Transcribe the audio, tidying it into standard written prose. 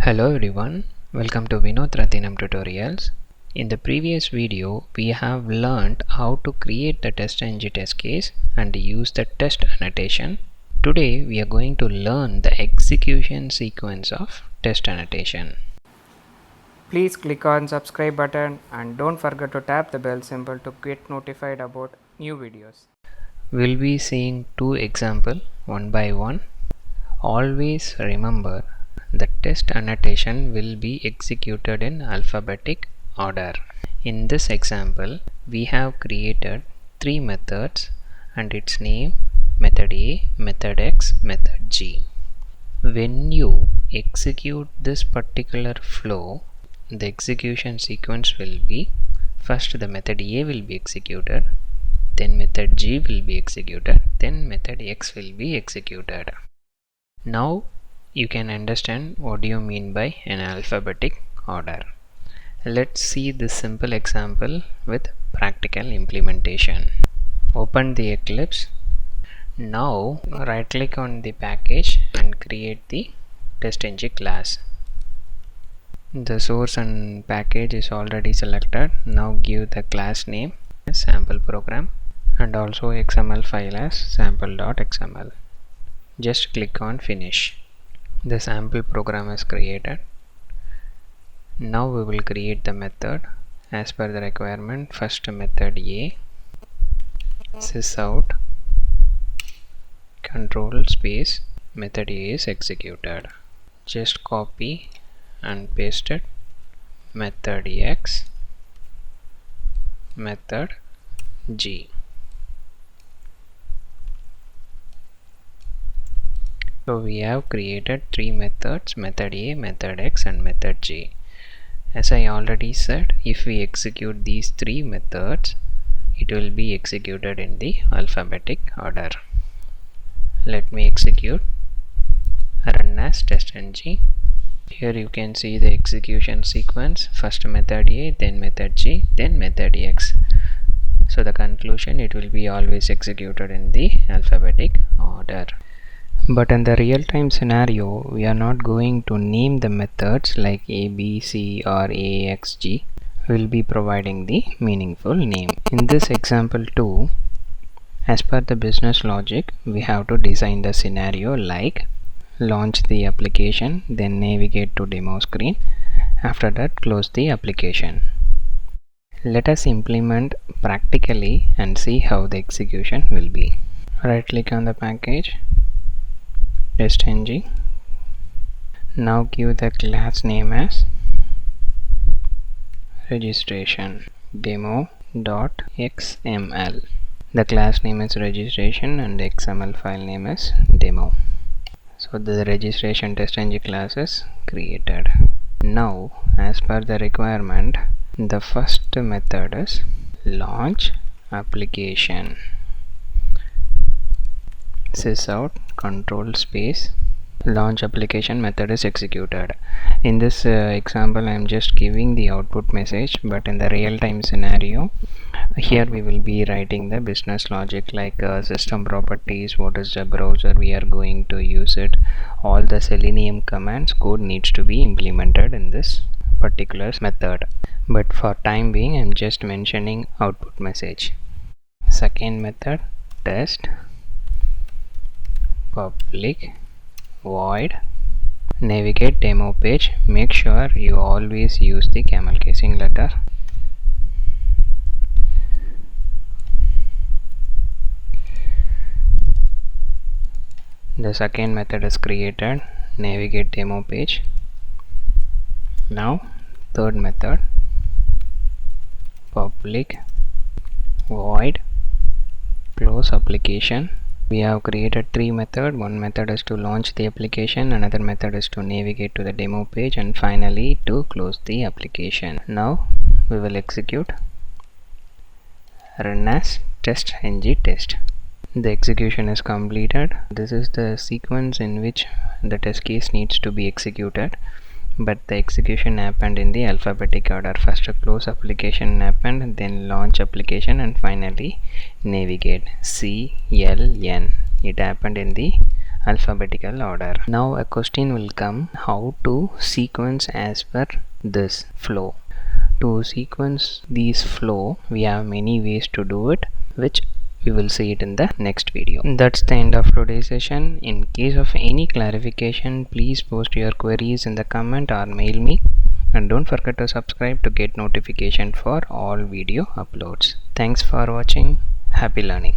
Hello everyone, welcome to Vinoth Rathinam tutorials. In the previous video, we have learned how to create the testng test case and use the test annotation. Today we are going to learn the execution sequence of test annotation. Please click on subscribe button and don't forget to tap the bell symbol to get notified about new videos. We'll be seeing two examples one by one. Always remember the test annotation will be executed in alphabetic order. In this example, we have created three methods and its name method A, method X, method G. When you execute this particular flow, the execution sequence will be first the method A will be executed, then method G will be executed, then method X will be executed. Now you can understand what do you mean by an alphabetic order. Let's see this simple example with practical implementation. Open the Eclipse. Now right click on the package and create the testng class. The source and package is already selected. Now give the class name as sample program and also XML file as sample.xml. Just click on finish. The sample program is created. Now we will create the method as per the requirement. First method A, sysout control space method A is executed. Just copy and paste it. Method X, method G. So we have created three methods, method A, method X and method G. As I already said, if we execute these three methods, it will be executed in the alphabetic order. Let me execute, run as testng. Here you can see the execution sequence, first method A, then method G, then method X. So the conclusion, it will be always executed in the alphabetic order. But in the real-time scenario, we are not going to name the methods like A, B, C or A, X, G. We will be providing the meaningful name. In this example too, as per the business logic, we have to design the scenario like launch the application, then navigate to demo screen. After that, close the application. Let us implement practically and see how the execution will be. Right click on the package, testng. Now give the class name as registration demo.xml. The class name is registration and the XML file name is demo. So the registration testng class is created. Now as per the requirement, the first method is launch application. Sysout control space launch application method is executed. In this example, I am just giving the output message, but in the real-time scenario, here we will be writing the business logic like system properties, what is the browser we are going to use it, all the selenium commands code needs to be implemented in this particular method. But for time being, I am just mentioning output message. Second method, test public void navigate demo page. Make sure you always use the camel casing letter. The second method is created, navigate demo page. Now third method, public void close application. We have created three methods. One method is to launch the application, another method is to navigate to the demo page, and finally to close the application. Now we will execute, run as testng test. The execution is completed. This is the sequence in which the test case needs to be executed, but the execution happened in the alphabetic order. First close application happened, then launch application, and finally navigate CLN. It happened in the alphabetical order. Now a question will come, how to sequence as per this flow. To sequence these flow, we have many ways to do it, which we will see it in the next video. That's the end of today's session. In case of any clarification, please post your queries in the comment or mail me. And don't forget to subscribe to get notification for all video uploads. Thanks for watching. Happy learning.